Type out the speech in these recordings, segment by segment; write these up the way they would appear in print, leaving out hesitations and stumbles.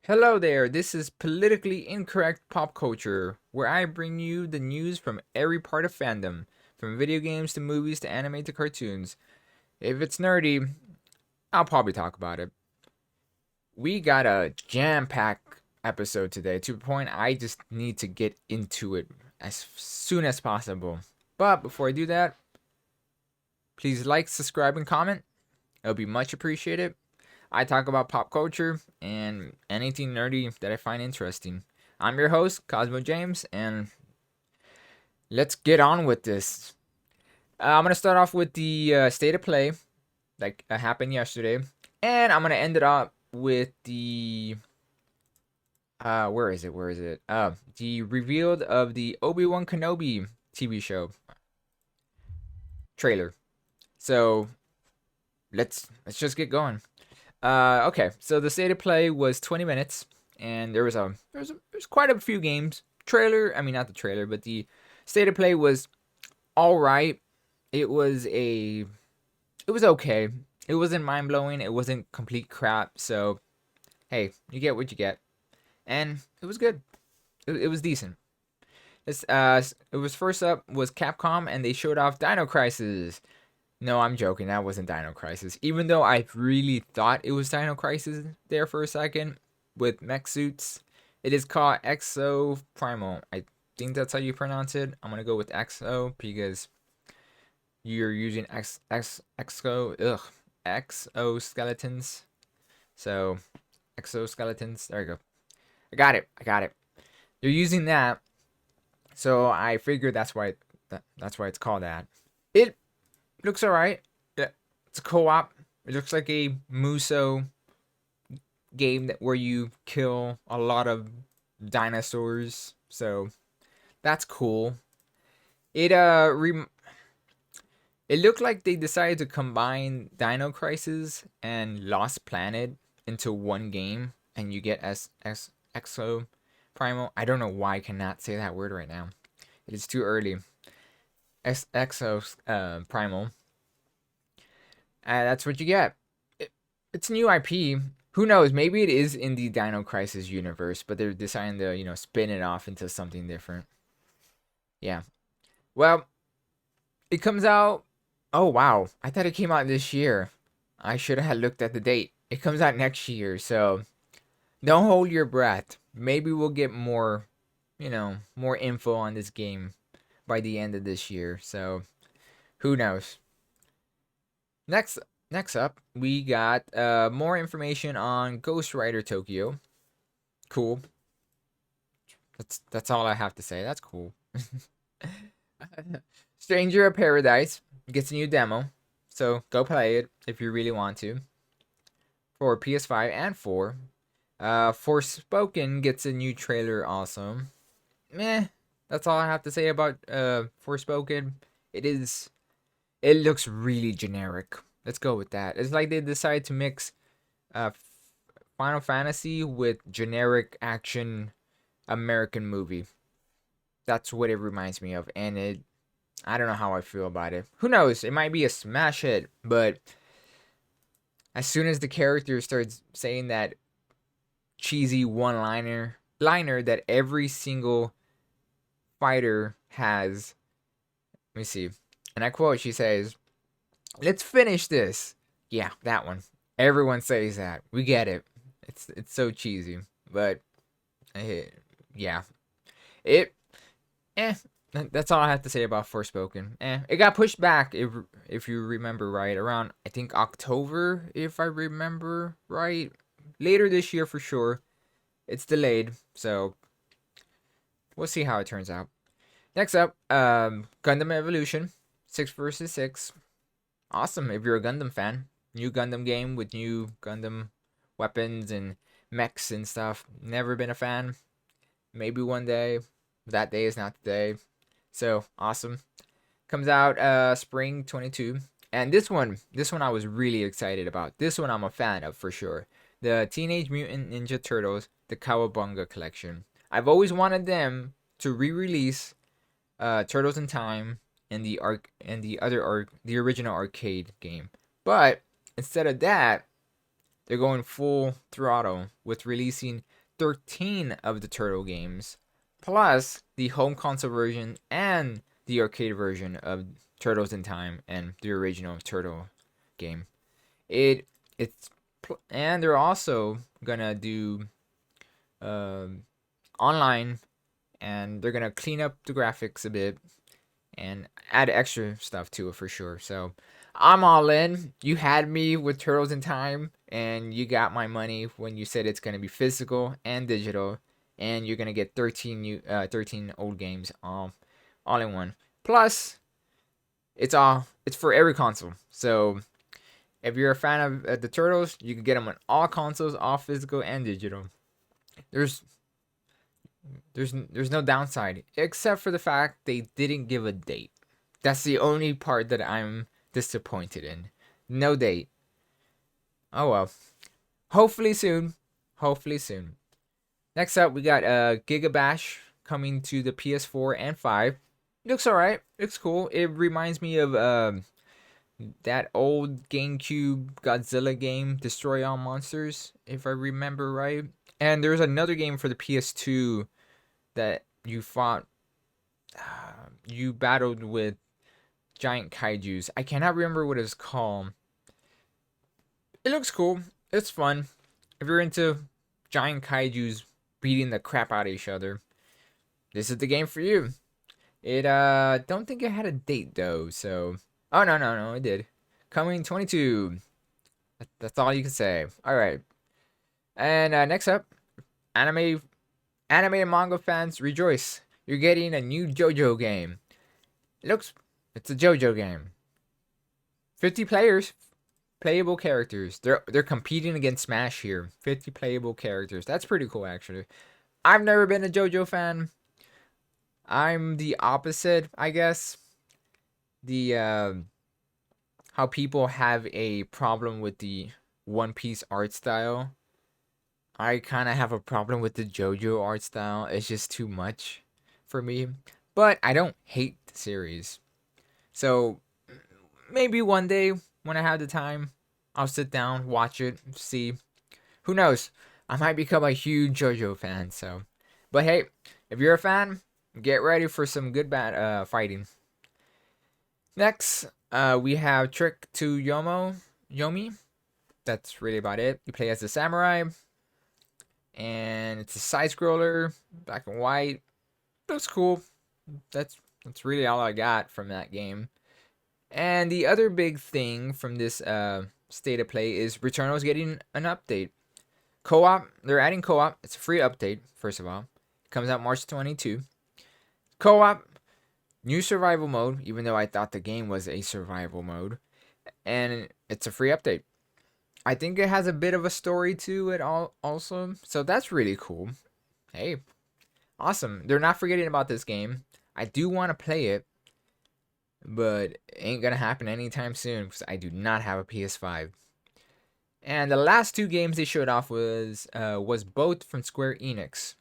Hello there, this is Politically Incorrect Pop Culture, where I bring you the news from every part of fandom, from video games to movies to anime to cartoons. If it's nerdy, I'll probably talk about it. We got a jam packed episode today to the point I just need to get into it as soon as possible. But before I do that, please like, subscribe, and comment. It'll be much appreciated. I talk about pop culture and anything nerdy that I find interesting. I'm your host, Cosmo James, and let's get on with this. I'm going to start off with the state of play that happened yesterday, and I'm going to end it up with the. Where is it? Where is it? The revealed of the Obi-Wan Kenobi TV show trailer. So let's just get going. Okay, so the state of play was 20 minutes, and there's quite a few games. Trailer, I mean not the trailer, but the state of play was all right. It was okay. It wasn't mind blowing. It wasn't complete crap. So hey, you get what you get, and it was good. It was decent. It was first up was Capcom, and they showed off Dino Crisis. No, I'm joking. That wasn't Dino Crisis. Even though I really thought it was Dino Crisis there for a second with mech suits, it is called Exo Primal. I think that's how you pronounce it. I'm gonna go with Exo because you're using exoskeletons. So exoskeletons. There you go. I got it. I got it. You're using that, so I figured that's why it's called that. It looks alright. Yeah, it's a co-op. It looks like a Muso game where you kill a lot of dinosaurs. So that's cool. It it looked like they decided to combine Dino Crisis and Lost Planet into one game, and you get Exo Primal. I don't know why I cannot say that word right now. It is too early. Exo Primal. That's what you get. It's new IP. Who knows? Maybe it is in the Dino Crisis universe, but they're deciding to, spin it off into something different. Yeah. Well, it comes out. Oh, wow. I thought it came out this year. I should have looked at the date. It comes out next year, so don't hold your breath. Maybe we'll get more info on this game by the end of this year. So, who knows? Next next up, we got more information on Ghost Rider Tokyo. Cool. That's all I have to say. That's cool. Stranger of Paradise gets a new demo, so go play it if you really want to. For PS5 and 4. Forspoken gets a new trailer also. Meh. That's all I have to say about Forspoken. It looks really generic. Let's go with that. It's like they decided to mix uh, Final Fantasy with generic action American movie. That's what it reminds me of, and I don't know how I feel about it. Who knows? It might be a smash hit, but as soon as the character starts saying that cheesy one liner that every single fighter has, let me see. And I quote, she says, "Let's finish this." Yeah, that one. Everyone says that. We get it. It's so cheesy, but yeah, it. Eh, that's all I have to say about Forspoken. It got pushed back if you remember right, around I think October, if I remember right, later this year for sure. It's delayed, so we'll see how it turns out. Next up, Gundam Evolution, 6 versus 6. Awesome if you're a Gundam fan. New Gundam game with new Gundam weapons and mechs and stuff. Never been a fan. Maybe one day. That day is not today. So awesome. Comes out spring 22. And this one I was really excited about. This one I'm a fan of for sure. The Teenage Mutant Ninja Turtles, the Cowabunga collection. I've always wanted them to re-release Turtles in Time and the original arcade game. But instead of that, they're going full throttle with releasing 13 of the Turtle games, plus the home console version and the arcade version of Turtles in Time and the original Turtle game. It's and they're also gonna do online, and they're gonna clean up the graphics a bit and add extra stuff to it for sure. So I'm all in. You had me with Turtles in Time, and you got my money when you said it's gonna be physical and digital, and you're gonna get 13 old games all in one. Plus, it's for every console. So if you're a fan of the Turtles, you can get them on all consoles, all physical and digital. There's there's no downside except for the fact they didn't give a date. That's the only part that I'm disappointed in. No date. Oh well. Hopefully soon. Hopefully soon. Next up, we got Giga Bash coming to the PS4 and 5. Looks alright. Looks cool. It reminds me of that old GameCube Godzilla game, Destroy All Monsters, if I remember right. And there's another game for the PS2 that you fought, you battled with giant kaijus. I cannot remember what it's called. It looks cool. It's fun. If you're into giant kaijus beating the crap out of each other, this is the game for you. It don't think it had a date though, so no, it did. Coming 22. That's all you can say. All right. And next up, anime and manga fans rejoice. You're getting a new JoJo game. It's a JoJo game. 50 players, playable characters. They're competing against Smash here. 50 playable characters. That's pretty cool actually. I've never been a JoJo fan. I'm the opposite, I guess. The how people have a problem with the One Piece art style. I kind of have a problem with the JoJo art style. It's just too much for me. But I don't hate the series. So maybe one day when I have the time, I'll sit down, watch it, see. Who knows? I might become a huge JoJo fan. So, but hey, if you're a fan, get ready for some good fighting. Next, we have Trick to Yomi. That's really about it. You play as a samurai, and it's a side scroller, black and white. Looks cool. That's really all I got from that game. And the other big thing from this state of play is Returnal's getting an update. Co-op, they're adding co-op. It's a free update, first of all. It comes out March 22. Co-op, new survival mode, even though I thought the game was a survival mode. And it's a free update. I think it has a bit of a story to it also. So that's really cool. Hey, awesome. They're not forgetting about this game. I do want to play it, but it ain't going to happen anytime soon because I do not have a PS5. And the last two games they showed off was both from Square Enix.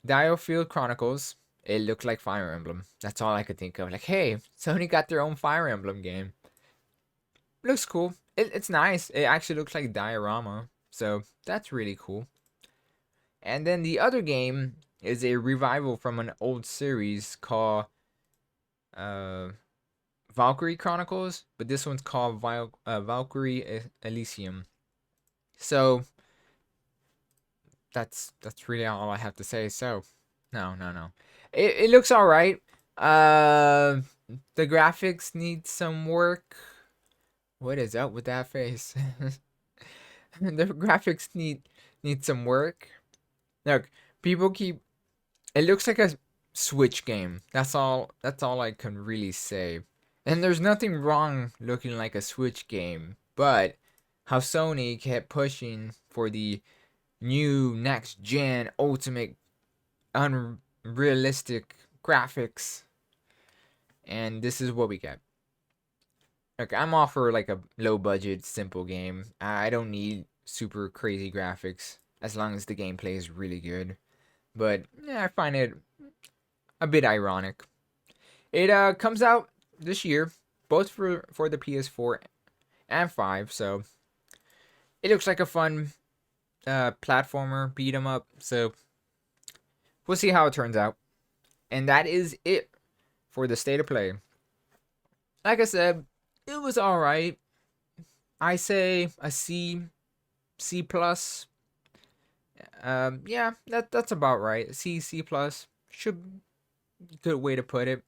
Diofield Chronicles. It looked like Fire Emblem. That's all I could think of. Like, hey, Sony got their own Fire Emblem game. Looks cool. It's nice. It actually looks like diorama. So that's really cool. And then the other game is a revival from an old series called Valkyrie Chronicles. But this one's called Valkyrie Elysium. So that's really all I have to say. So no. It looks alright. The graphics need some work. What is up with that face? The graphics need some work. Look, people keep. It looks like a Switch game. That's all I can really say. And there's nothing wrong looking like a Switch game, but how Sony kept pushing for the new next gen ultimate unrealistic graphics, and this is what we get. Like, I'm all for like a low budget, simple game. I don't need super crazy graphics as long as the gameplay is really good. But yeah, I find it a bit ironic. It comes out this year, both for the PS4 and 5. So It looks like a fun platformer beat 'em up. So we'll see how it turns out. And that is it for the state of play. Like I said, it was all right. I say a C, C plus. Yeah, that's about right. C, C plus should good way to put it.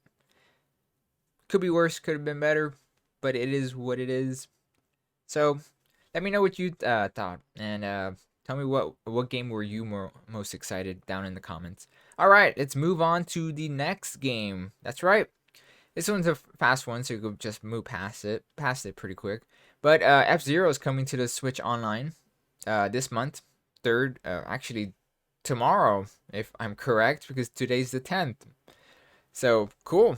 Could be worse, could have been better, but it is what it is. So let me know what you thought, and tell me what game were you most excited down in the comments. All right, let's move on to the next game. That's right. This one's a fast one, so you could just move past it pretty quick. But FZero is coming to the Switch Online this month, third, actually tomorrow, if I'm correct, because today's the 10th. So cool.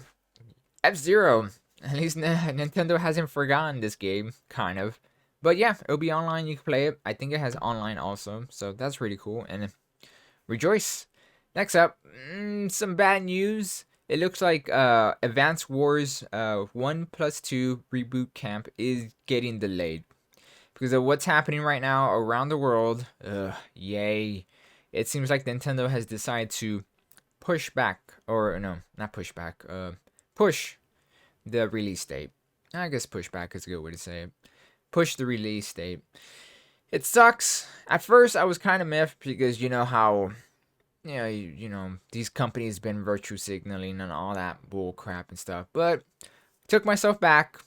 FZero. At least Nintendo hasn't forgotten this game, kind of. But yeah, it'll be online. You can play it. I think it has online also, so that's really cool. And rejoice. Next up, some bad news. It looks like Advance Wars 1+2 Reboot Camp is getting delayed because of what's happening right now around the world. Yay. It seems like Nintendo has decided to push back, or no, not push back, push the release date. I guess push back is a good way to say it. Push the release date. It sucks. At first, I was kind of miffed because you know how, you know, these companies been virtue signaling and all that bull crap and stuff. But took myself back.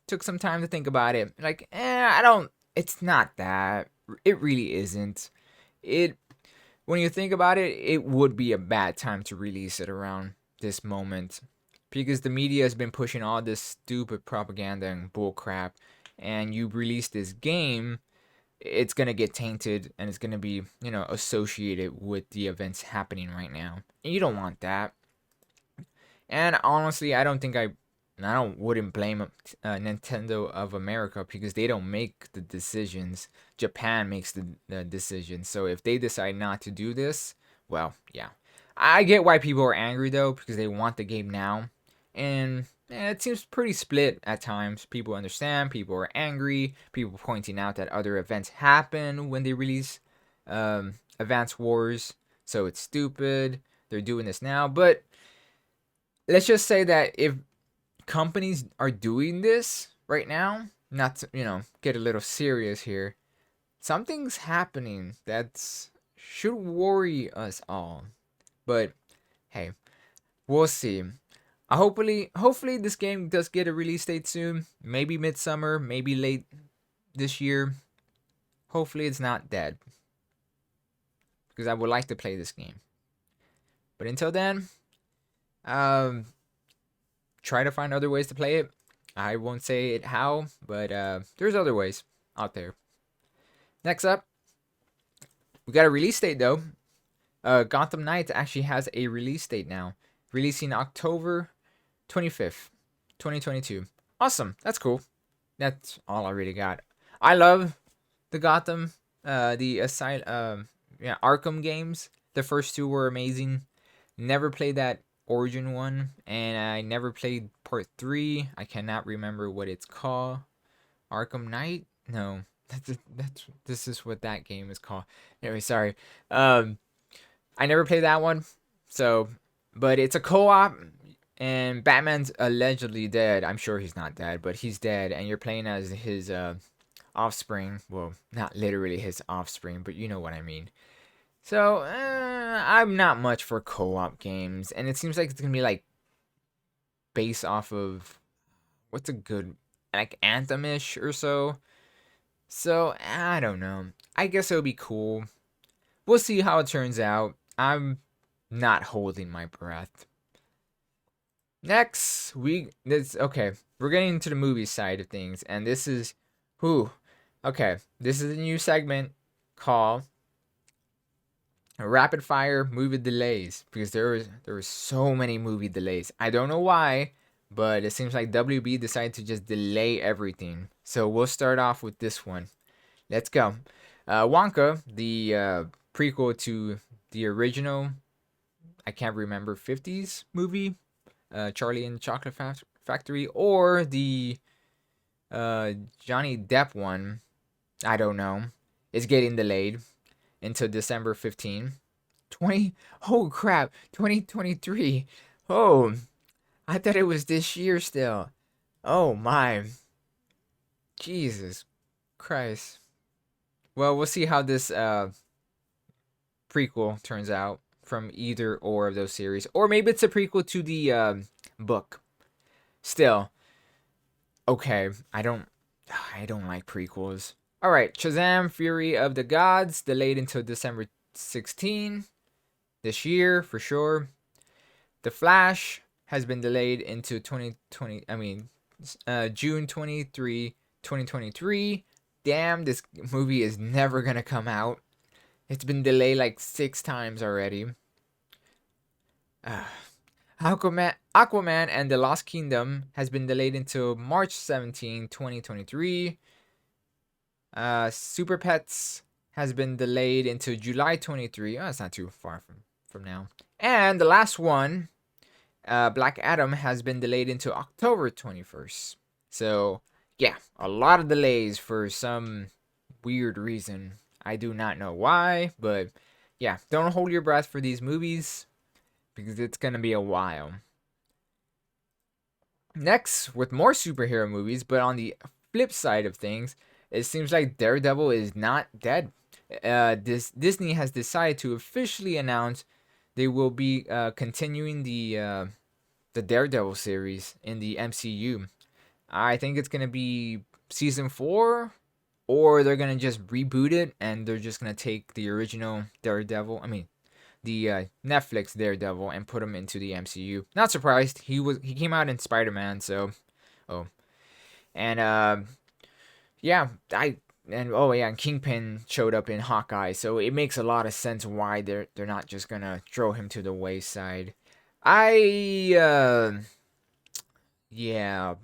Took some time to think about it. Like, I don't. It's not that. It really isn't. It. When you think about it, it would be a bad time to release it around this moment because the media has been pushing all this stupid propaganda and bull crap, and you release this game, it's gonna get tainted and it's gonna be, you know, associated with the events happening right now. And you don't want that. And honestly, wouldn't blame Nintendo of America because they don't make the decisions. Japan makes the decisions. So if they decide not to do this, well, yeah. I get why people are angry though because they want the game now. And it seems pretty split at times. People understand, people are angry, people pointing out that other events happen when they release Advance Wars. So it's stupid. They're doing this now. But let's just say that if companies are doing this right now, not to, get a little serious here, something's happening that's should worry us all. But hey, we'll see. Hopefully this game does get a release date soon. Maybe midsummer, maybe late this year. Hopefully it's not dead. Because I would like to play this game. But until then, try to find other ways to play it. I won't say it how, but there's other ways out there. Next up, we got a release date though. Gotham Knight actually has a release date now, releasing October 25th, 2022. Awesome, that's cool. That's all I really got. I love the Gotham, the Arkham games. The first two were amazing. Never played that Origin one, and I never played part 3. I cannot remember what it's called. Arkham Knight? No, this is what that game is called. Anyway, sorry. I never played that one. So, but it's a co-op, and Batman's allegedly dead. I'm sure he's not dead, but he's dead, and you're playing as his offspring. Well, not literally his offspring, but you know what I mean. So, I'm not much for co-op games, and it seems like it's gonna be like based off of what's a good, like, Anthem-ish or so. So, I don't know. I guess it'll be cool. We'll see how it turns out. I'm not holding my breath. Next week, okay. We're getting into the movie side of things, and this is okay. This is a new segment called Rapid Fire Movie Delays because there were so many movie delays. I don't know why, but it seems like WB decided to just delay everything. So we'll start off with this one. Let's go. Wonka, the prequel to the original, I can't remember, 50s movie, Charlie and the Chocolate Factory, or the Johnny Depp one, I don't know. It's getting delayed until December 15. 20 Oh crap, 2023. Oh, I thought it was this year still. Oh my. Jesus Christ. Well, we'll see how this prequel turns out from either or of those series, or maybe it's a prequel to the book. Still, okay. I don't like prequels. All right, Shazam: Fury of the Gods delayed until December 16 this year for sure. The Flash has been delayed into 2020. I mean, June 23, 2023. Damn, this movie is never gonna come out. It's been delayed like 6 times already. Uh, Aquaman and the Lost Kingdom has been delayed until March 17, 2023. Super Pets has been delayed into July 23. Oh, that's not too far from now. And the last one, Black Adam, has been delayed into October 21st. So, yeah, a lot of delays for some weird reason. I do not know why, but yeah, don't hold your breath for these movies because it's going to be a while. Next, with more superhero movies, but on the flip side of things, it seems like Daredevil is not dead. Disney has decided to officially announce they will be continuing the Daredevil series in the MCU. I think it's gonna be season 4, or they're gonna just reboot it and they're just gonna take the original Daredevil. I mean, the Netflix Daredevil and put him into the MCU. Not surprised. He came out in Spider-Man, so oh, and yeah, and Kingpin showed up in Hawkeye, so it makes a lot of sense why they're not just gonna throw him to the wayside. I yeah.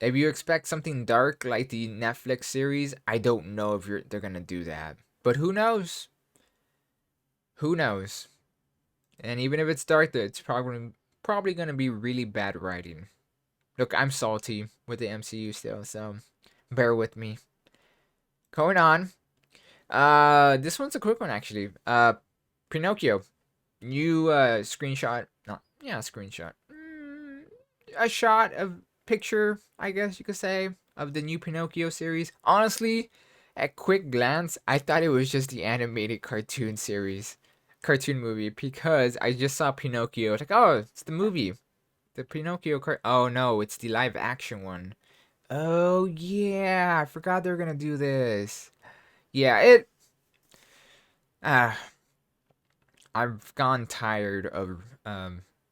If you expect something dark like the Netflix series, I don't know if they're gonna do that. But who knows? Who knows? And even if it's dark, it's probably gonna be really bad writing. Look, I'm salty with the MCU still, so bear with me. Going on. This one's a quick one actually. Pinocchio. New screenshot. Not yeah, screenshot. A shot of picture, I guess you could say, of the new Pinocchio series. Honestly, at quick glance, I thought it was just the animated cartoon movie, because I just saw Pinocchio. It's like, oh, it's the movie, the Pinocchio Oh no, it's the live action one. Oh yeah, I forgot they were gonna do this. Yeah, Ah, I've gone tired of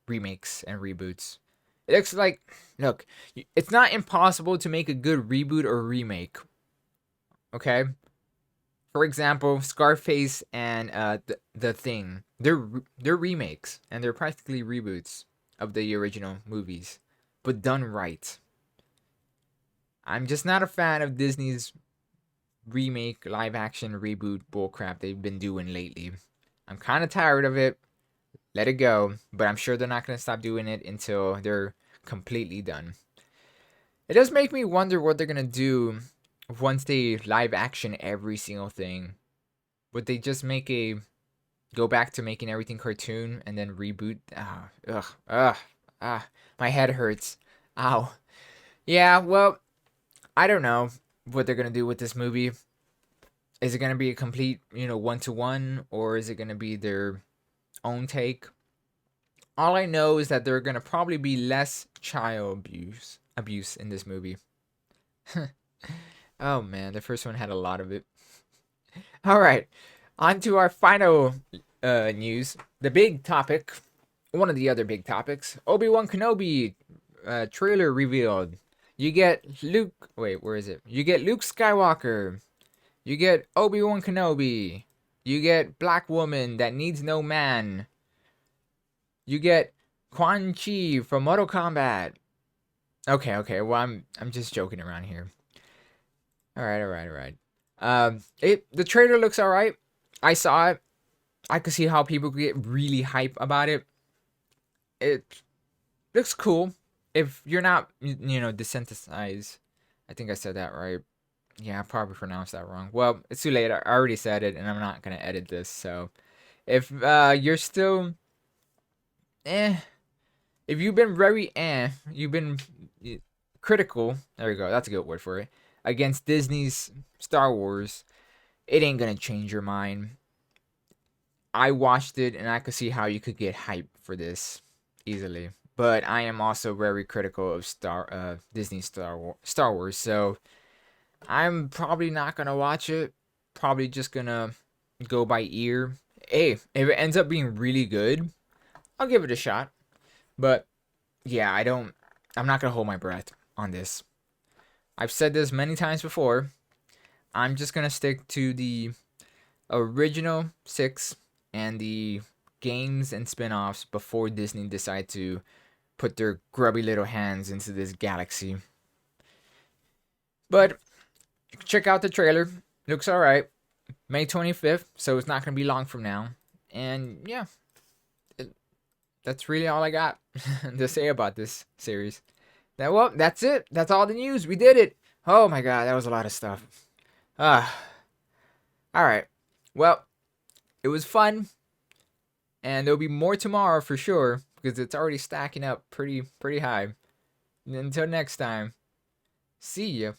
remakes and reboots. It looks like, look, it's not impossible to make a good reboot or remake. Okay, for example, Scarface and the Thing. They're remakes and they're practically reboots of the original movies, but done right. I'm just not a fan of Disney's remake, live action reboot bullcrap they've been doing lately. I'm kind of tired of it. Let it go, but I'm sure they're not going to stop doing it until they're completely done. It does make me wonder what they're going to do once they live action every single thing. Would they just go back to making everything cartoon and then reboot? My head hurts. Ow. Yeah, well, I don't know what they're going to do with this movie. Is it going to be a complete, one-to-one, or is it going to be their own take? All I know is that there are going to probably be less child abuse in this movie. Oh man, the first one had a lot of it. All right, on to our final news. The big topic, one of the other big topics, Obi-Wan Kenobi trailer revealed. You get Luke. Wait, where is it? You get Luke Skywalker. You get Obi-Wan Kenobi. You get Black Woman that needs no man. You get Quan Chi from Mortal Kombat. Okay. Well, I'm just joking around here. All right. The trailer looks all right. I saw it. I could see how people get really hype about it. It looks cool. If you're not, desensitized, I think I said that right. Yeah, I probably pronounced that wrong. Well, it's too late. I already said it, and I'm not gonna edit this. So if you're still eh, if you've been very you've been critical. There we go. That's a good word for it. Against Disney's Star Wars, it ain't gonna change your mind. I watched it, and I could see how you could get hype for this easily. But I am also very critical of Disney Star Wars. So I'm probably not gonna watch it. Probably just gonna go by ear. Hey, if it ends up being really good, I'll give it a shot. But yeah, I'm not gonna hold my breath on this. I've said this many times before. I'm just gonna stick to the original six and the games and spin-offs before Disney decide to put their grubby little hands into this galaxy. But check out the trailer. Looks alright. May 25th, so it's not gonna be long from now. And yeah, that's really all I got to say about this series. That's it. That's all the news. We did it. Oh my god, that was a lot of stuff. Ah, all right. Well, it was fun, and there'll be more tomorrow for sure because it's already stacking up pretty high. Until next time, see ya.